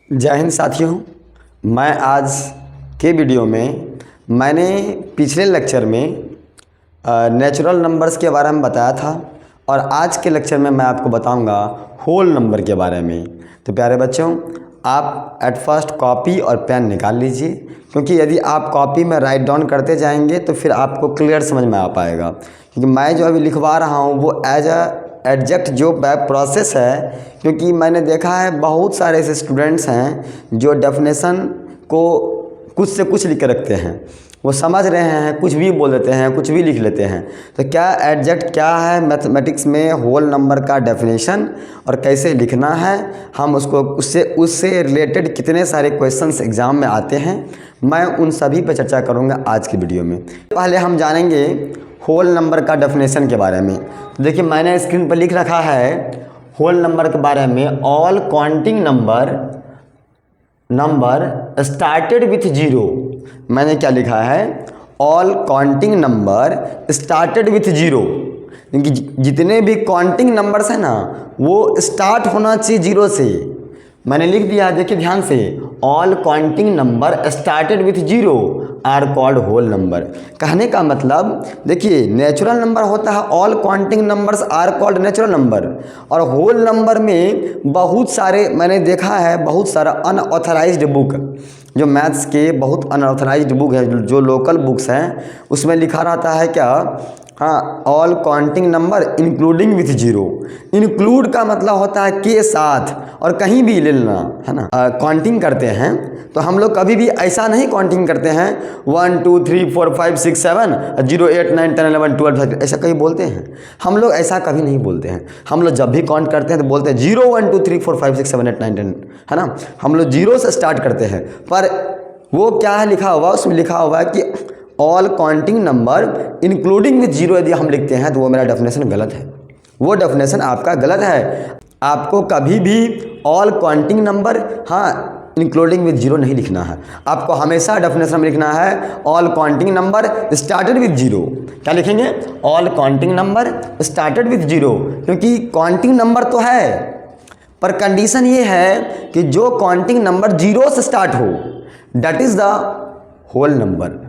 जय हिंद साथियों। मैं आज के वीडियो में मैंने पिछले लेक्चर में नेचुरल नंबर्स के बारे में बताया था और आज के लेक्चर में मैं आपको बताऊंगा होल नंबर के बारे में। तो प्यारे बच्चों, आप एट फर्स्ट कॉपी और पेन निकाल लीजिए, क्योंकि यदि आप कॉपी में राइट डाउन करते जाएंगे तो फिर आपको क्लियर समझ में आ पाएगा। क्योंकि मैं जो अभी लिखवा रहा हूँ वो एज एग्जैक्ट जो प्रोसेस है, क्योंकि मैंने देखा है बहुत सारे ऐसे स्टूडेंट्स हैं जो डेफिनेशन को कुछ से कुछ लिख के रखते हैं, वो समझ रहे हैं, कुछ भी बोल देते हैं, कुछ भी लिख लेते हैं। तो क्या एग्जैक्ट क्या है मैथमेटिक्स में होल नंबर का डेफिनेशन और कैसे लिखना है, हम उसको उससे रिलेटेड कितने सारे क्वेश्चंस एग्ज़ाम में आते हैं, मैं उन सभी पर चर्चा करूँगा आज की वीडियो में। पहले हम जानेंगे होल नंबर का डेफिनेशन के बारे में। तो देखिए, मैंने स्क्रीन पर लिख रखा है होल नंबर के बारे में, all counting number started with zero. मैंने क्या लिखा है, all counting number started with zero. क्योंकि जितने भी काउंटिंग नंबर्स हैं ना, वो स्टार्ट होना चाहिए जीरो से। मैंने लिख दिया, देखिए ध्यान से, all counting number started with zero are called whole number. कहने का मतलब देखिए, नेचुरल नंबर होता है, all counting numbers are called natural number. और होल नंबर में बहुत सारे मैंने देखा है, बहुत सारा अनऑथराइज्ड बुक, जो मैथ्स के बहुत अनऑथराइज्ड बुक है, जो लोकल बुक्स हैं, उसमें लिखा रहता है क्या, हाँ, all counting number including with zero. Include का मतलब होता है के साथ, और कहीं भी ले लेना, है ना। काउंटिंग करते हैं तो हम लोग कभी भी ऐसा नहीं काउंटिंग करते हैं 1 2 3 4 5 6 7 0 8 9 10 11 12 ऐसा कहीं बोलते हैं। हम लोग ऐसा कभी नहीं बोलते हैं। हम लोग जब भी काउंट करते हैं तो बोलते हैं 0 1 2 3 4 5 6 7 8 9 10, है ना। हम लोग जीरो से स्टार्ट करते हैं। पर वो क्या है लिखा हुआ, उसमें लिखा हुआ है कि all counting number including with zero. यदि हम लिखते हैं तो वो मेरा डेफिनेशन गलत है, वो डेफिनेशन आपका गलत है। आपको कभी भी ऑल काउंटिंग नंबर, हाँ, इंक्लूडिंग विथ जीरो नहीं लिखना है। आपको हमेशा डेफिनेशन में लिखना है all counting number started with zero. क्या लिखेंगे, all counting number started with zero. क्योंकि काउंटिंग नंबर तो है, पर कंडीशन ये है कि जो काउंटिंग नंबर जीरो से स्टार्ट हो, that is the whole number,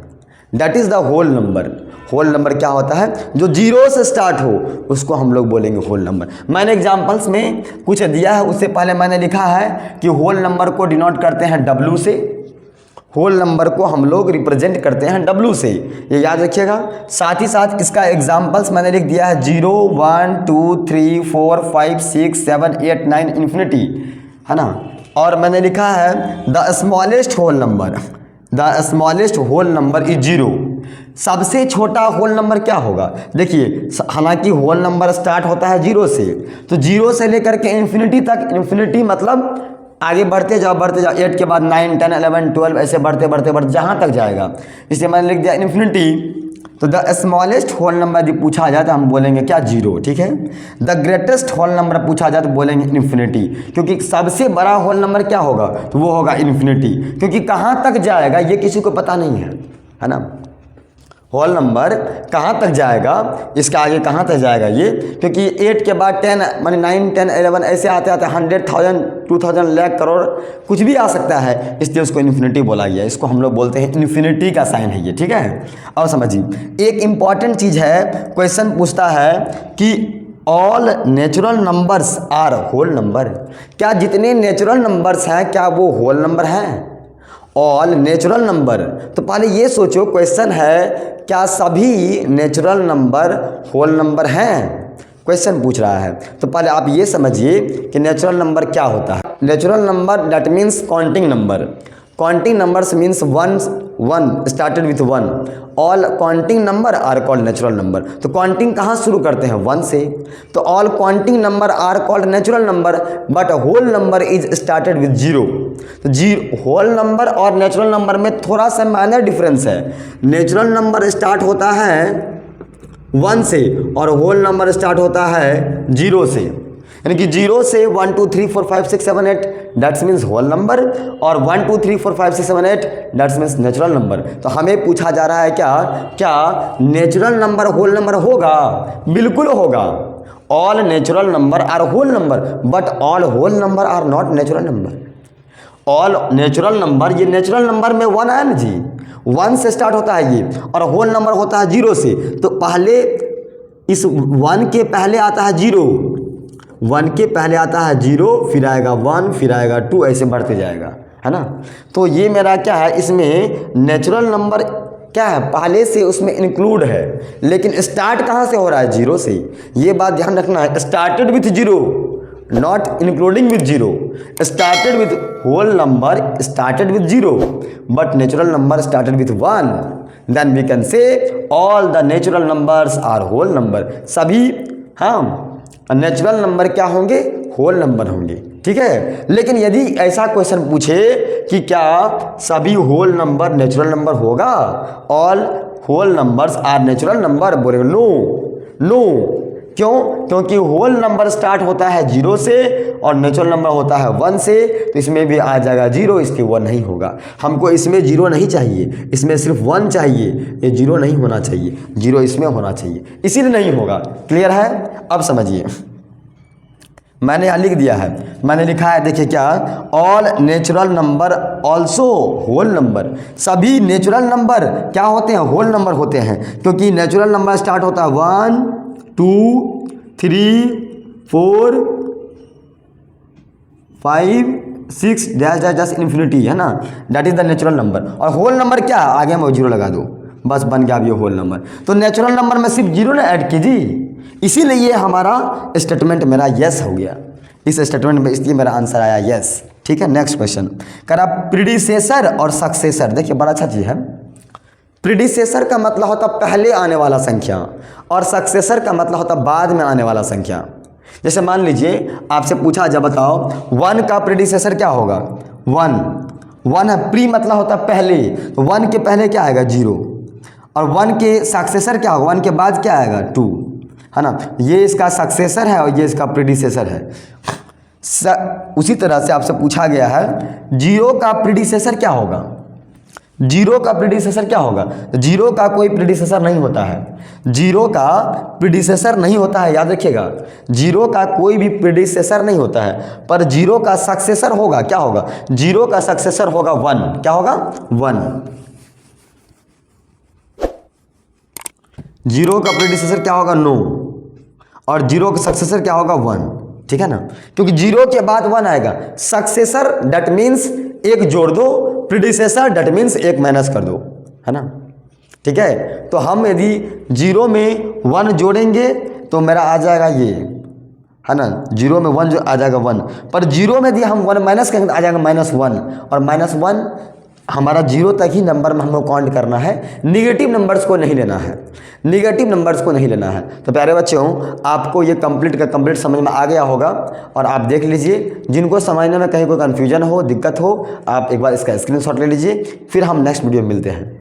that is the whole number. Whole number क्या होता है, जो जीरो से स्टार्ट हो उसको हम लोग बोलेंगे होल नंबर। मैंने एग्जांपल्स में कुछ दिया है, उससे पहले मैंने लिखा है कि होल नंबर को डिनोट करते हैं W से, होल नंबर को हम लोग रिप्रेजेंट करते हैं W से, ये याद रखिएगा। साथ ही साथ इसका एग्जांपल्स मैंने लिख दिया है 0 1 2 3 4 5 6 7 8 9 इन्फिनिटी, है ना। और मैंने लिखा है the smallest whole number, the smallest whole number is zero. सबसे छोटा होल नंबर क्या होगा, देखिए, हालांकि होल नंबर स्टार्ट होता है जीरो से, तो जीरो से लेकर के इन्फिनिटी तक, इन्फिनिटी मतलब आगे बढ़ते जाओ 8 के बाद 9 10 11 12 ऐसे बढ़ते बढ़ते बढ़ते जहाँ तक जाएगा, इसलिए मैंने लिख दिया इन्फिनिटी। तो द स्मॉलेस्ट होल नंबर यदि पूछा जाए तो हम बोलेंगे क्या, जीरो, ठीक है। द ग्रेटेस्ट होल नंबर पूछा जाए तो बोलेंगे इन्फिनिटी, क्योंकि सबसे बड़ा होल नंबर क्या होगा, तो वो होगा इन्फिनिटी। क्योंकि कहाँ तक जाएगा ये किसी को पता नहीं है ना। होल नंबर कहाँ तक जाएगा, इसका आगे कहाँ तक जाएगा ये, क्योंकि 8 के बाद 10 माने 9 10 11 ऐसे आते आते 100,000 2000 लाख करोड़ कुछ भी आ सकता है, इसलिए उसको इन्फिनिटी बोला गया। इसको हम लोग बोलते हैं इन्फिनिटी का साइन है ये, ठीक है। और समझिए, एक इम्पॉर्टेंट चीज़ है, क्वेश्चन पूछता है कि all natural numbers are whole number. क्या जितने नेचुरल नंबर्स हैं क्या वो होल नंबर हैं, ऑल नेचुरल नंबर। तो पहले ये सोचो, क्वेश्चन है क्या सभी नेचुरल नंबर होल नंबर हैं, क्वेश्चन पूछ रहा है। तो पहले आप ये समझिए कि नेचुरल नंबर क्या होता है। Natural number that means counting number. Counting numbers means one started with 1। All counting number are called natural number. तो काउंटिंग कहाँ शुरू करते हैं, 1 से। तो all counting number are called natural number, but whole number is started with zero. तो whole number और natural number में थोड़ा सा माइनर डिफरेंस है। नेचुरल नंबर स्टार्ट होता है 1 से और होल नंबर स्टार्ट होता है 0 से, यानी कि 0 से 1 2 3 4 5 6 7 8 दैट्स मीन्स होल नंबर, और 1 2 3 4 5 6 7 8 दैट्स मीन्स नेचुरल नंबर। तो हमें पूछा जा रहा है क्या नेचुरल नंबर होल नंबर होगा, बिल्कुल होगा। All natural number are whole number, but all whole number are not natural number. All natural number, ये नेचुरल नंबर में 1 आया ना जी, 1 से स्टार्ट होता है ये, और होल नंबर होता है 0 से। तो पहले इस 1 के पहले आता है 0, 1 के पहले आता है 0, फिर आएगा 1, फिर आएगा 2, ऐसे बढ़ते जाएगा, है ना। तो ये मेरा क्या है, इसमें नेचुरल नंबर क्या है, पहले से उसमें इंक्लूड है, लेकिन स्टार्ट कहाँ से हो रहा है, 0 से। ये बात ध्यान रखना है, started with 0, not including with 0, started with whole number, started with 0, but natural number started with 1, then we can say all the natural numbers are whole number. सभी हाँ नेचुरल नंबर क्या होंगे, होल नंबर होंगे, ठीक है। लेकिन यदि ऐसा क्वेश्चन पूछे कि क्या सभी होल नंबर नेचुरल नंबर होगा, all whole numbers are natural number, बोले नो नो। क्यों? क्योंकि होल नंबर स्टार्ट होता है 0 से और नेचुरल नंबर होता है 1 से, तो इसमें भी आ जाएगा 0, इसके 1 नहीं होगा। हमको इसमें 0 नहीं चाहिए, इसमें सिर्फ 1 चाहिए, ये 0 नहीं होना चाहिए, 0 इसमें होना चाहिए, इसीलिए नहीं होगा। क्लियर है? अब समझिए, मैंने यहाँ लिख दिया है, मैंने लिखा है, देखिए क्या, all natural number also whole number, सभी नेचुरल नंबर क्या होते हैं, होल नंबर होते हैं, क्योंकि नेचुरल नंबर स्टार्ट होता है 1 2 3 4 5 6 डैश डैश डैश इन्फिनिटी, है ना, that is the natural number. और होल नंबर क्या, आगे में 0 लगा दो, बस बन गया अब ये होल नंबर। तो नेचुरल नंबर में सिर्फ 0 ना ऐड कीजिए, इसीलिए हमारा स्टेटमेंट मेरा यस हो गया, इस स्टेटमेंट में इसलिए मेरा आंसर आया यस। ठीक है, नेक्स्ट क्वेश्चन करा, प्रीडिसेसर और सक्सेसर। देखिए बड़ा अच्छा चीज़ है, प्रीडिसेसर का मतलब होता पहले आने वाला संख्या, और सक्सेसर का मतलब होता बाद में आने वाला संख्या। जैसे मान लीजिए आपसे पूछा, जब बताओ 1 का प्रीडिसेसर क्या होगा, 1 है, प्री मतलब होता पहले, तो 1 के पहले क्या आएगा 0, और 1 के सक्सेसर क्या होगा, 1 के बाद क्या आएगा 2, है ना। ये इसका सक्सेसर है और ये इसका प्रीडिसेसर है। उसी तरह से आपसे पूछा गया है 0 का प्रीडिसेसर क्या होगा, 0 का प्रीडिसेसर क्या होगा, 0 का कोई प्रीडिसेसर नहीं होता है, 0 का प्रीडिसेसर नहीं होता है, याद रखिएगा, 0 का कोई भी प्रीडिसेसर नहीं होता है, पर 0 का सक्सेसर होगा, क्या होगा, 0 का सक्सेसर होगा 1, क्या होगा 1, 0 का प्रीडिसेसर क्या होगा 9, और 0 का सक्सेसर क्या होगा 1, ठीक है ना, क्योंकि 0 के बाद 1 आएगा। सक्सेसर डेट मीन्स एक जोड़ दो, प्रीडिसेसर डेट मीन्स एक माइनस कर दो, है ना, ठीक है। तो हम यदि 0 में 1 जोड़ेंगे तो मेरा आ जाएगा ये, है ना, 0 में 1 जो आ जाएगा 1, पर 0 में यदि हम 1 माइनस करेंगे तो आ जाएगा -1, और -1 हमारा 0 तक ही नंबर में हमको काउंट करना है, निगेटिव नंबर्स को नहीं लेना है, निगेटिव नंबर्स को नहीं लेना है। तो प्यारे बच्चों, आपको ये कंप्लीट समझ में आ गया होगा, और आप देख लीजिए, जिनको समझने में कहीं कोई कन्फ्यूजन हो, दिक्कत हो, आप एक बार इसका स्क्रीनशॉट ले लीजिए, फिर हम नेक्स्ट वीडियो में मिलते हैं।